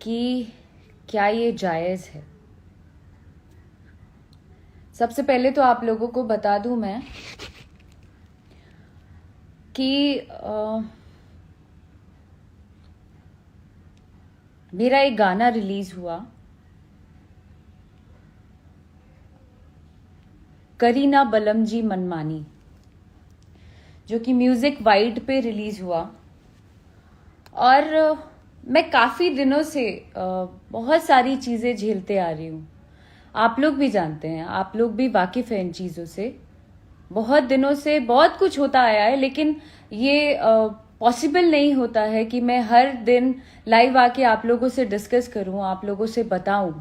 कि क्या ये जायज़ है। सबसे पहले तो आप लोगों को बता दूं मैं कि मेरा एक गाना रिलीज हुआ, करीना बलम जी मनमानी, जो कि म्यूजिक वाइड पे रिलीज हुआ। और मैं काफ़ी दिनों से बहुत सारी चीज़ें झेलते आ रही हूँ। आप लोग भी जानते हैं, आप लोग भी वाकिफ़ हैं इन चीज़ों से। बहुत दिनों से बहुत कुछ होता आया है, लेकिन ये पॉसिबल नहीं होता है कि मैं हर दिन लाइव आके आप लोगों से डिस्कस करूं, आप लोगों से बताऊं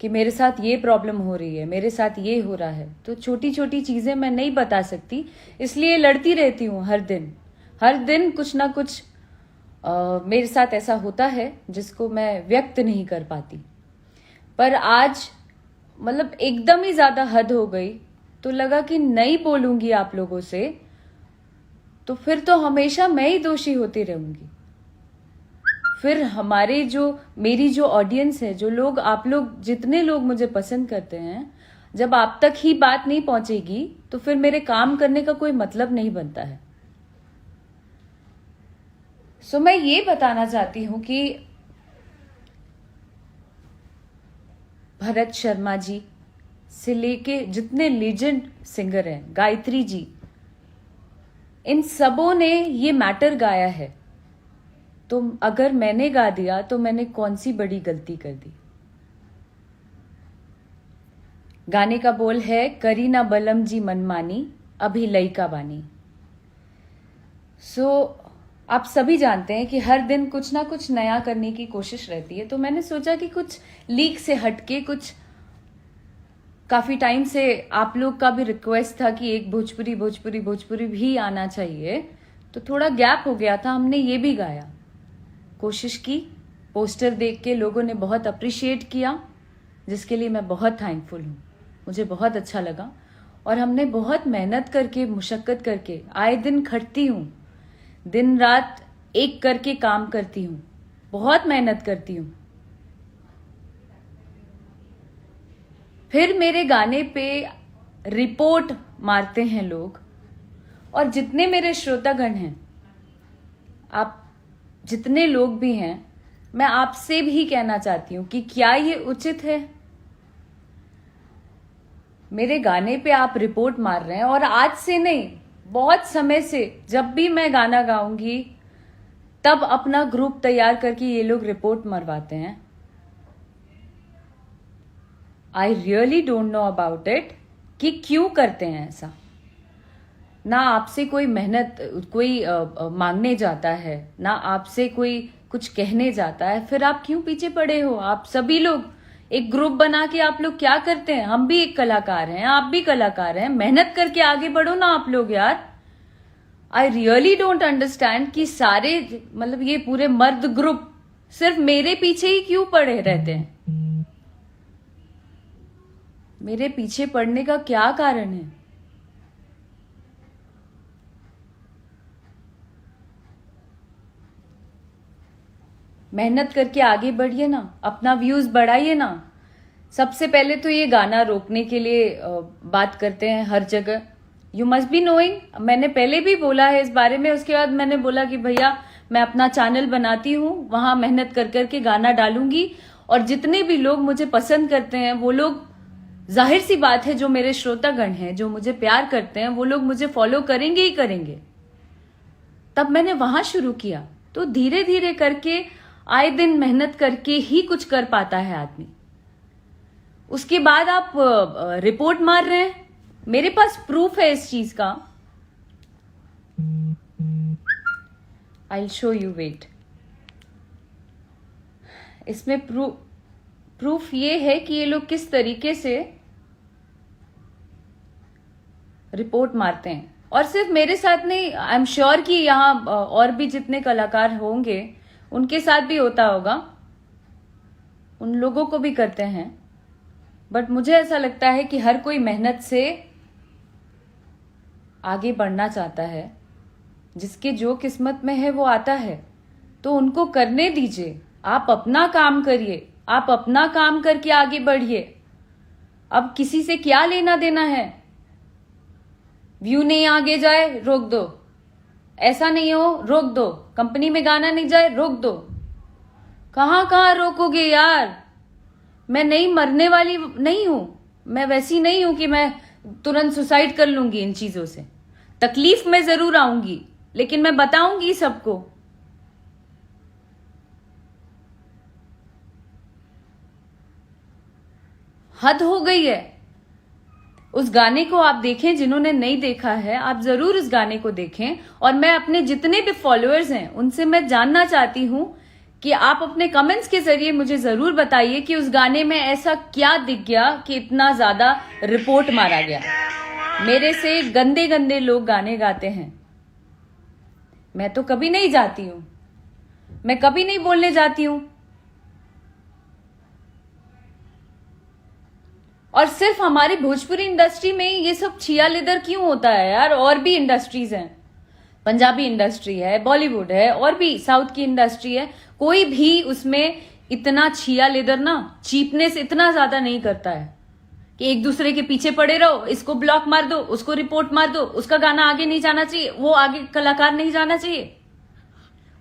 कि मेरे साथ ये प्रॉब्लम हो रही है, मेरे साथ ये हो रहा है। तो छोटी छोटी चीज़ें मैं नहीं बता सकती, इसलिए लड़ती रहती हूँ हर दिन कुछ ना कुछ मेरे साथ ऐसा होता है जिसको मैं व्यक्त नहीं कर पाती। पर आज मतलब एकदम ही ज़्यादा हद हो गई, तो लगा कि नहीं बोलूंगी आप लोगों से तो फिर तो हमेशा मैं ही दोषी होती रहूंगी। फिर मेरी जो ऑडियंस है, जो लोग, आप लोग जितने लोग मुझे पसंद करते हैं, जब आप तक ही बात नहीं पहुंचेगी तो फिर मेरे काम करने का कोई मतलब नहीं बनता है। सो मैं ये बताना चाहती हूं कि भरत शर्मा जी से लेके जितने लीजेंड सिंगर हैं, गायत्री जी, इन सबों ने ये मैटर गाया है। तो अगर मैंने गा दिया तो मैंने कौन सी बड़ी गलती कर दी। गाने का बोल है, करीना बलम जी मनमानी, अभी लइका बानी। आप सभी जानते हैं कि हर दिन कुछ ना कुछ नया करने की कोशिश रहती है। तो मैंने सोचा कि कुछ लीक से हटके, कुछ काफी टाइम से आप लोग का भी रिक्वेस्ट था कि एक भोजपुरी भी आना चाहिए, तो थोड़ा गैप हो गया था, हमने ये भी गाया, कोशिश की। पोस्टर देख के लोगों ने बहुत अप्रिशिएट किया, जिसके लिए मैं बहुत थैंकफुल हूँ। मुझे बहुत अच्छा लगा और हमने बहुत मेहनत करके, मुशक्कत करके, आए दिन खटती हूँ, दिन रात एक करके काम करती हूँ, बहुत मेहनत करती हूँ। फिर मेरे गाने पे रिपोर्ट मारते हैं लोग। और जितने मेरे श्रोतागण हैं, आप जितने लोग भी हैं, मैं आपसे भी कहना चाहती हूं कि क्या ये उचित है। मेरे गाने पे आप रिपोर्ट मार रहे हैं, और आज से नहीं, बहुत समय से जब भी मैं गाना गाऊंगी तब अपना ग्रुप तैयार करके ये लोग रिपोर्ट मरवाते हैं। I really don't know about it कि क्यों करते हैं ऐसा। ना आपसे कोई मेहनत कोई मांगने जाता है, ना आपसे कोई कुछ कहने जाता है, फिर आप क्यों पीछे पड़े हो। आप सभी लोग एक ग्रुप बना के आप लोग क्या करते हैं। हम भी एक कलाकार हैं, आप भी कलाकार हैं, मेहनत करके आगे बढ़ो ना आप लोग यार। आई रियली डोंट अंडरस्टैंड कि सारे, मतलब ये पूरे मर्द ग्रुप सिर्फ मेरे पीछे ही क्यों पड़े रहते हैं। मेरे पीछे पड़ने का क्या कारण है। मेहनत करके आगे बढ़िए ना, अपना व्यूज बढ़ाइए ना। सबसे पहले तो ये गाना रोकने के लिए बात करते हैं हर जगह। यू मस्ट बी नोइंग, मैंने पहले भी बोला है इस बारे में। उसके बाद मैंने बोला कि भैया मैं अपना चैनल बनाती हूँ, वहां मेहनत कर करके गाना डालूंगी, और जितने भी लोग मुझे पसंद करते हैं वो लोग, जाहिर सी बात है, जो मेरे श्रोतागण हैं, जो मुझे प्यार करते हैं, वो लोग मुझे फॉलो करेंगे ही करेंगे। तब मैंने वहां शुरू किया। तो धीरे धीरे करके, आए दिन मेहनत करके ही कुछ कर पाता है आदमी। उसके बाद आप रिपोर्ट मार रहे हैं। मेरे पास प्रूफ है इस चीज का। I will show you, wait. इसमें प्रूफ ये है कि ये लोग किस तरीके से रिपोर्ट मारते हैं। और सिर्फ मेरे साथ नहीं, आई एम श्योर कि यहाँ और भी जितने कलाकार होंगे उनके साथ भी होता होगा, उन लोगों को भी करते हैं। बट मुझे ऐसा लगता है कि हर कोई मेहनत से आगे बढ़ना चाहता है। जिसके जो किस्मत में है वो आता है, तो उनको करने दीजिए। आप अपना काम करिए, आप अपना काम करके आगे बढ़िए। अब किसी से क्या लेना देना है? व्यू नहीं आगे जाए रोक दो, ऐसा नहीं हो रोक दो, कंपनी में गाना नहीं जाए रोक दो। कहां कहां रोकोगे यार? मैं नहीं मरने वाली नहीं हूं, मैं वैसी नहीं हूं कि मैं तुरंत सुसाइड कर लूंगी इन चीजों से। तकलीफ में जरूर आऊंगी, लेकिन मैं बताऊंगी सबको। हद हो गई है। उस गाने को आप देखें, जिन्होंने नहीं देखा है आप जरूर उस गाने को देखें। और मैं अपने जितने भी फॉलोअर्स हैं उनसे मैं जानना चाहती हूं कि आप अपने कमेंट्स के जरिए मुझे जरूर बताइए कि उस गाने में ऐसा क्या दिख गया कि इतना ज्यादा रिपोर्ट मारा गया। मेरे से गंदे गंदे लोग गाने गाते हैं, मैं तो कभी नहीं जाती हूं, मैं कभी नहीं बोलने जाती हूं। और सिर्फ हमारी भोजपुरी इंडस्ट्री में ये सब छिया लेदर क्यों होता है यार? और भी इंडस्ट्रीज हैं, पंजाबी इंडस्ट्री है, बॉलीवुड है, और भी साउथ की इंडस्ट्री है, कोई भी उसमें इतना छिया लेदर ना, चीपनेस इतना ज्यादा नहीं करता है कि एक दूसरे के पीछे पड़े रहो, इसको ब्लॉक मार दो, उसको रिपोर्ट मार दो, उसका गाना आगे नहीं जाना चाहिए, वो आगे कलाकार नहीं जाना चाहिए।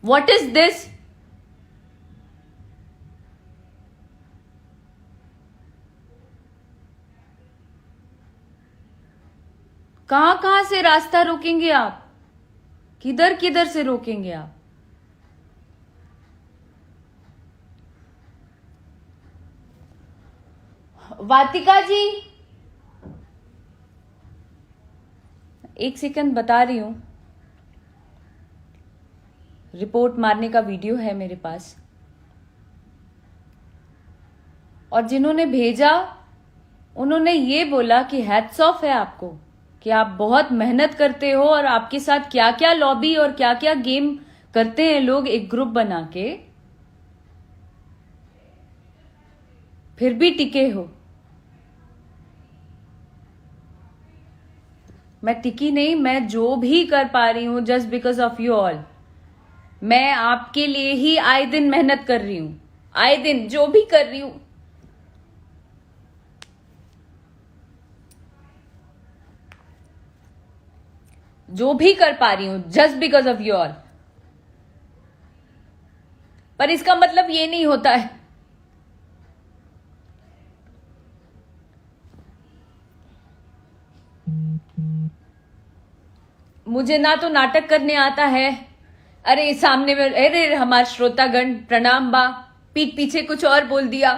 What is this? कहां कहां से रास्ता रोकेंगे आप? किधर किधर से रोकेंगे आप? वातिका जी, एक सेकंड बता रही हूं। रिपोर्ट मारने का वीडियो है मेरे पास, और जिन्होंने भेजा उन्होंने ये बोला कि हैट्स ऑफ है आपको कि आप बहुत मेहनत करते हो, और आपके साथ क्या क्या लॉबी और क्या क्या गेम करते हैं लोग एक ग्रुप बना के, फिर भी टिके हो। मैं टिकी नहीं, मैं जो भी कर पा रही हूं just because of you all. मैं आपके लिए ही आए दिन मेहनत कर रही हूं, आए दिन जो भी कर रही हूं। जो भी कर पा रही हूं just because of you all. पर इसका मतलब ये नहीं होता है। मुझे ना तो नाटक करने आता है। अरे सामने में, अरे हमारे श्रोतागण प्रणाम बा, पीठ पीछे कुछ और बोल दिया।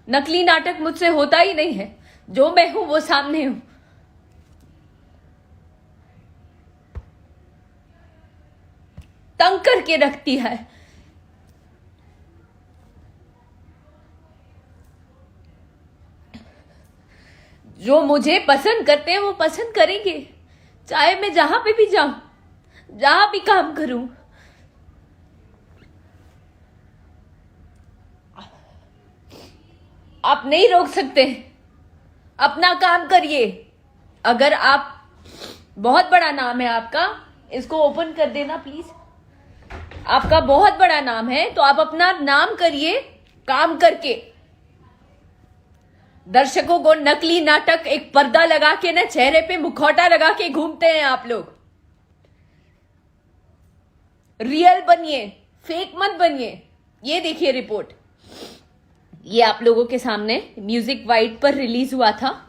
नकली नाटक मुझसे होता ही नहीं है, जो मैं हूं वो सामने हूं। तंग करके रखती है। जो मुझे पसंद करते हैं वो पसंद करेंगे, चाहे मैं जहां पे भी जाऊं, जहां भी काम करूं। आप नहीं रोक सकते, अपना काम करिए। अगर आप, बहुत बड़ा नाम है आपका, इसको ओपन कर देना प्लीज। आपका बहुत बड़ा नाम है तो आप अपना नाम करिए काम करके। दर्शकों को नकली नाटक, एक पर्दा लगा के ना, चेहरे पे मुखौटा लगा के घूमते हैं आप लोग। रियल बनिए, फेक मत बनिए। ये देखिए रिपोर्ट, ये आप लोगों के सामने म्यूजिक वाइड पर रिलीज हुआ था।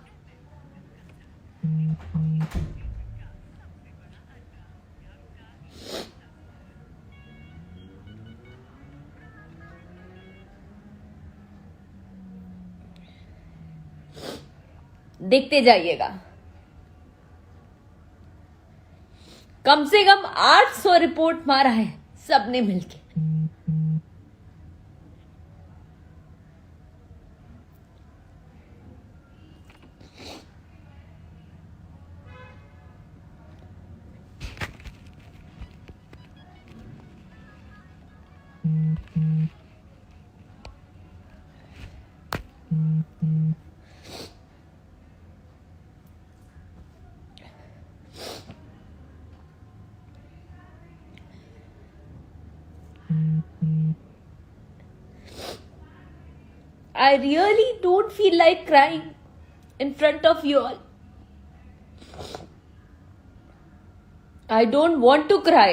देखते जाइएगा। कम से कम 800 रिपोर्ट मारा है सबने मिलके। I really don't feel like crying in front of you all. I don't want to cry.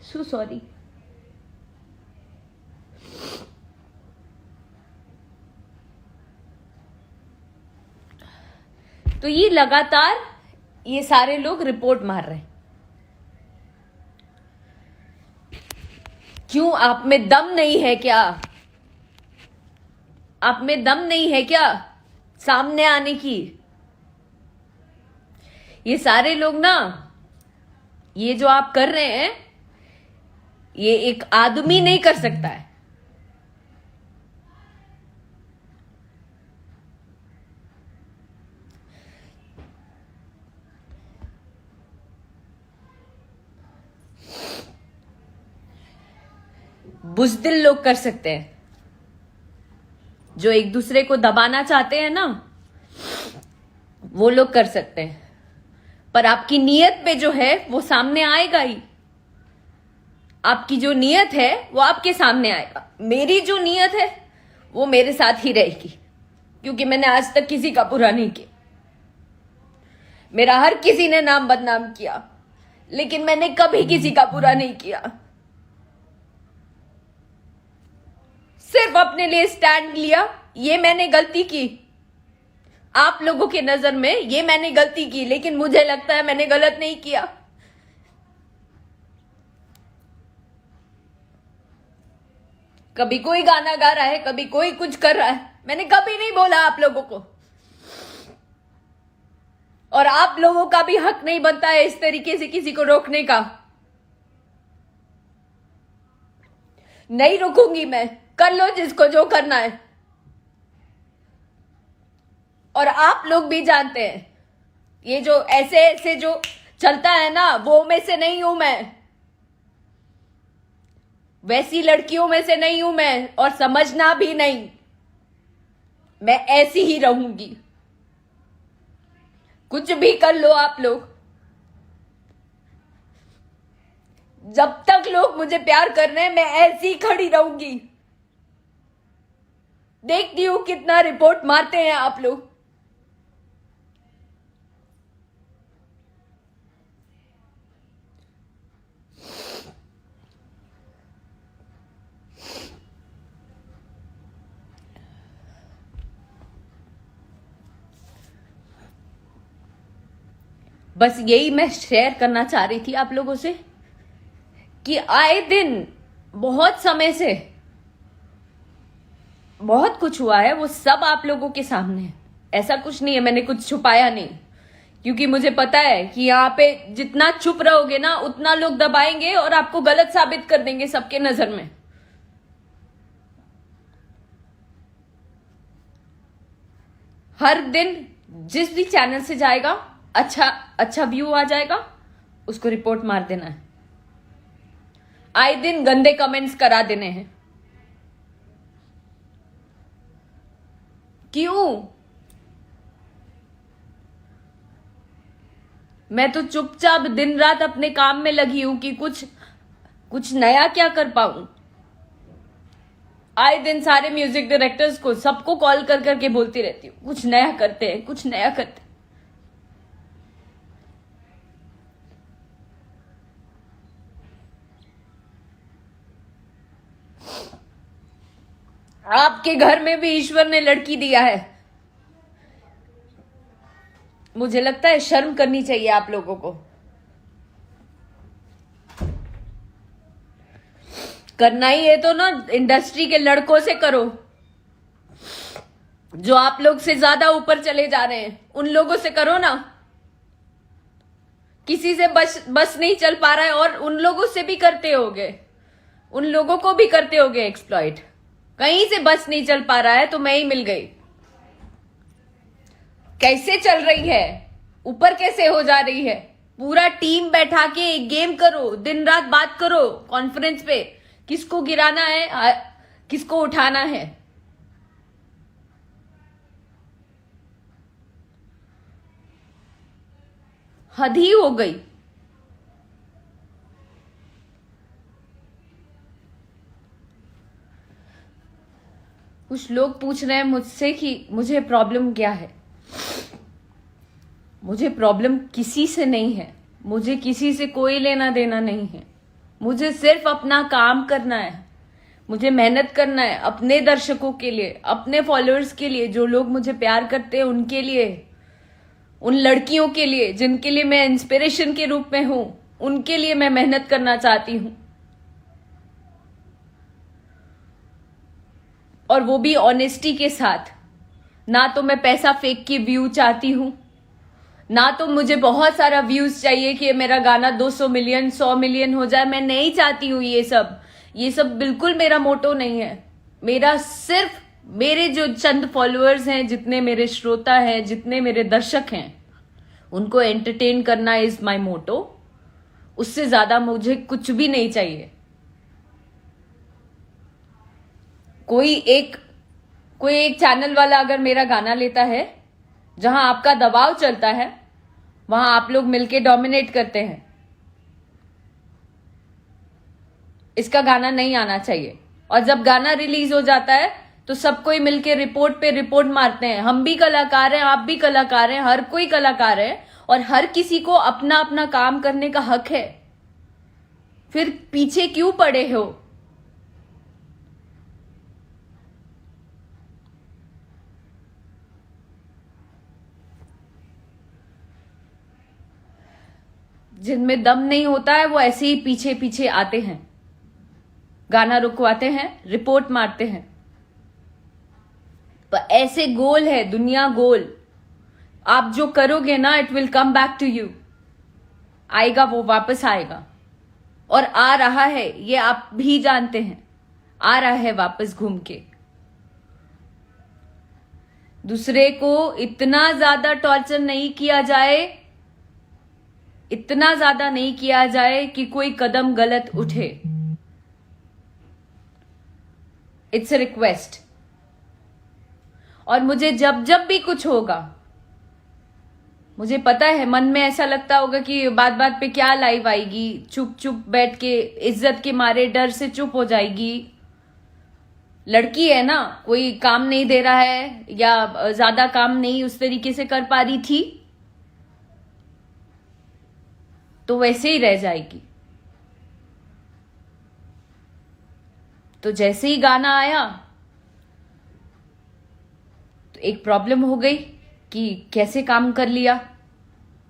So sorry. तो ये लगातार ये सारे लोग रिपोर्ट मार रहे हैं. क्यों? आप में दम नहीं है क्या? आप में दम नहीं है क्या सामने आने की? ये सारे लोग ना, ये जो आप कर रहे हैं, ये एक आदमी नहीं कर सकता है. बुज़दिल लोग कर सकते हैं, जो एक दूसरे को दबाना चाहते हैं ना, वो लोग कर सकते हैं. पर आपकी नीयत पे जो है वो सामने आएगा ही. आपकी जो नीयत है वो आपके सामने आएगा. मेरी जो नीयत है वो मेरे साथ ही रहेगी, क्योंकि मैंने आज तक किसी का बुरा नहीं किया. मेरा हर किसी ने नाम बदनाम किया, लेकिन मैंने कभी किसी का बुरा नहीं किया. सिर्फ अपने लिए स्टैंड लिया. ये मैंने गलती की, आप लोगों के नजर में ये मैंने गलती की, लेकिन मुझे लगता है मैंने गलत नहीं किया. कभी कोई गाना गा रहा है, कभी कोई कुछ कर रहा है, मैंने कभी नहीं बोला आप लोगों को. और आप लोगों का भी हक नहीं बनता है इस तरीके से किसी को रोकने का. नहीं रुकूंगी मैं. कर लो जिसको जो करना है. और आप लोग भी जानते हैं, ये जो ऐसे ऐसे जो चलता है ना, वो में से नहीं हूं मैं. वैसी लड़कियों में से नहीं हूं मैं, और समझना भी नहीं. मैं ऐसी ही रहूंगी. कुछ भी कर लो आप लोग. जब तक लोग मुझे प्यार कर रहे हैं, मैं ऐसी खड़ी रहूंगी. देखती हूं कितना रिपोर्ट मारते हैं आप लोग. बस यही मैं शेयर करना चाह रही थी आप लोगों से, कि आए दिन बहुत समय से बहुत कुछ हुआ है, वो सब आप लोगों के सामने है. ऐसा कुछ नहीं है, मैंने कुछ छुपाया नहीं. क्योंकि मुझे पता है कि यहाँ पे जितना चुप रहोगे ना, उतना लोग दबाएंगे और आपको गलत साबित कर देंगे सबके नजर में. हर दिन जिस भी चैनल से जाएगा, अच्छा व्यू आ जाएगा, उसको रिपोर्ट मार देना है. आए दिन गंदे कमेंट्स करा देने हैं. क्यों? मैं तो चुपचाप दिन रात अपने काम में लगी हूं कि कुछ नया क्या कर पाऊं. आए दिन सारे म्यूजिक डायरेक्टर्स को, सबको कॉल कर करके बोलती रहती हूँ, कुछ नया करते हैं, कुछ नया करते हैं. आपके घर में भी ईश्वर ने लड़की दिया है. मुझे लगता है शर्म करनी चाहिए आप लोगों को. करना ही है तो ना इंडस्ट्री के लड़कों से करो, जो आप लोग से ज्यादा ऊपर चले जा रहे हैं. उन लोगों से करो ना. किसी से बस नहीं चल पा रहा है, और उन लोगों से भी करते होगे, उन लोगों को भी करते होगे एक्सप्लॉइट. कहीं से बस नहीं चल पा रहा है तो मैं ही मिल गई. कैसे चल रही है, ऊपर कैसे हो जा रही है. पूरा टीम बैठा के एक गेम करो, दिन रात बात करो कॉन्फ्रेंस पे, किसको गिराना है, किसको उठाना है. हद ही हो गई. कुछ लोग पूछ रहे हैं मुझसे कि मुझे प्रॉब्लम क्या है। मुझे प्रॉब्लम किसी से नहीं है, मुझे किसी से कोई लेना देना नहीं है। मुझे सिर्फ अपना काम करना है, मुझे मेहनत करना है अपने दर्शकों के लिए, अपने फॉलोअर्स के लिए, जो लोग मुझे प्यार करते हैं उनके लिए, उन लड़कियों के लिए जिनके लिए मैं इंस्पिरेशन के रूप में हूं, उनके लिए मैं मेहनत करना चाहती हूं। और वो भी ऑनेस्टी के साथ। ना तो मैं पैसा फेंक के व्यू चाहती हूं, ना तो मुझे बहुत सारा व्यूज चाहिए कि मेरा गाना 200 मिलियन 100 मिलियन हो जाए। मैं नहीं चाहती हूं ये सब बिल्कुल मेरा मोटो नहीं है। मेरा सिर्फ मेरे जो चंद फॉलोअर्स हैं, जितने मेरे श्रोता हैं, जितने मेरे दर्शक हैं, उनको एंटरटेन करना इज माय मोटो। उससे ज्यादा मुझे कुछ भी नहीं चाहिए। कोई एक चैनल वाला अगर मेरा गाना लेता है, जहां आपका दबाव चलता है, वहां आप लोग मिलके डोमिनेट करते हैं, इसका गाना नहीं आना चाहिए। और जब गाना रिलीज हो जाता है तो सब कोई मिलके रिपोर्ट पे रिपोर्ट मारते हैं। हम भी कलाकार हैं, आप भी कलाकार हैं, हर कोई कलाकार है, और हर किसी को अपना अपना काम करने का हक है। फिर पीछे क्यों पड़े हो? जिनमें दम नहीं होता है वो ऐसे ही पीछे पीछे आते हैं, गाना रुकवाते हैं, रिपोर्ट मारते हैं। पर ऐसे गोल है दुनिया, गोल। आप जो करोगे ना, it will come back to you. आएगा, वो वापस आएगा, और आ रहा है, ये आप भी जानते हैं। आ रहा है वापस घूम के। दूसरे को इतना ज्यादा टॉर्चर नहीं किया जाए, इतना ज्यादा नहीं किया जाए कि कोई कदम गलत उठे। It's a request. और मुझे जब जब भी कुछ होगा, मुझे पता है मन में ऐसा लगता होगा कि बात बात पे क्या लाइव आएगी, चुप चुप बैठ के इज्जत के मारे डर से चुप हो जाएगी। लड़की है ना, कोई काम नहीं दे रहा है या ज्यादा काम नहीं उस तरीके से कर पा रही थी, तो वैसे ही रह जाएगी। तो जैसे ही गाना आया तो एक प्रॉब्लम हो गई कि कैसे काम कर लिया,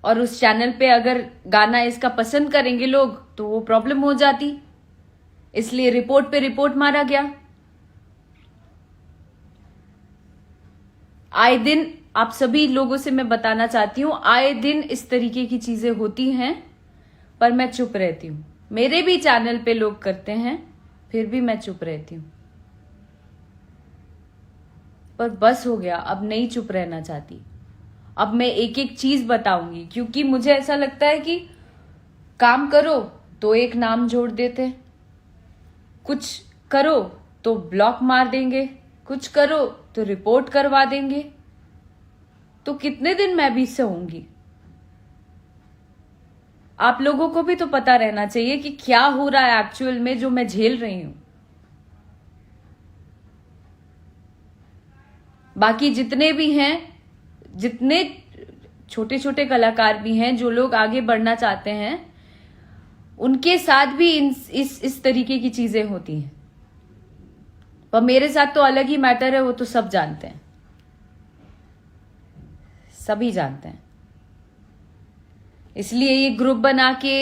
और उस चैनल पे अगर गाना इसका पसंद करेंगे लोग तो वो प्रॉब्लम हो जाती, इसलिए रिपोर्ट पे रिपोर्ट मारा गया। आए दिन आप सभी लोगों से मैं बताना चाहती हूं, आए दिन इस तरीके की चीजें होती हैं, पर मैं चुप रहती हूं। मेरे भी चैनल पे लोग करते हैं, फिर भी मैं चुप रहती हूं। पर बस हो गया, अब नहीं चुप रहना चाहती। अब मैं एक एक चीज बताऊंगी, क्योंकि मुझे ऐसा लगता है कि काम करो तो एक नाम जोड़ देते, कुछ करो तो ब्लॉक मार देंगे, कुछ करो तो रिपोर्ट करवा देंगे। तो कितने दिन मैं भी सहूंगी? आप लोगों को भी तो पता रहना चाहिए कि क्या हो रहा है एक्चुअल में, जो मैं झेल रही हूं। बाकी जितने भी हैं, जितने छोटे छोटे कलाकार भी हैं, जो लोग आगे बढ़ना चाहते हैं, उनके साथ भी इस तरीके की चीजें होती हैं। पर मेरे साथ तो अलग ही मैटर है, वो तो सब जानते हैं, सभी जानते हैं। इसलिए ये ग्रुप बना के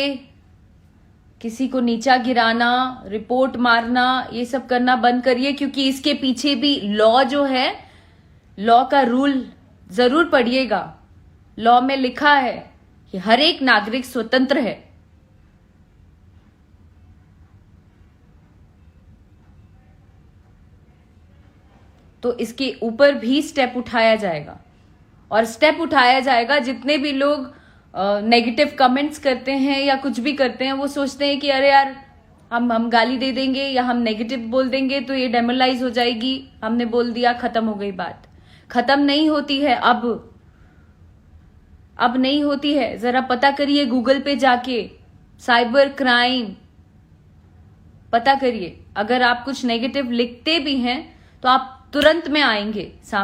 किसी को नीचा गिराना, रिपोर्ट मारना, ये सब करना बंद करिए, क्योंकि इसके पीछे भी लॉ जो है, लॉ का रूल जरूर पढ़िएगा। लॉ में लिखा है कि हर एक नागरिक स्वतंत्र है। तो इसके ऊपर भी स्टेप उठाया जाएगा, और स्टेप उठाया जाएगा। जितने भी लोग नेगेटिव कमेंट्स करते हैं या कुछ भी करते हैं, वो सोचते हैं कि अरे यार हम गाली दे देंगे या हम नेगेटिव बोल देंगे तो ये डेमोलाइज हो जाएगी, हमने बोल दिया, खत्म हो गई बात। खत्म नहीं होती है, अब नहीं होती है। जरा पता करिए गूगल पे जाके, साइबर क्राइम पता करिए। अगर आप कुछ नेगेटिव लिखते भी हैं तो आप तुरंत में आएंगे सामने।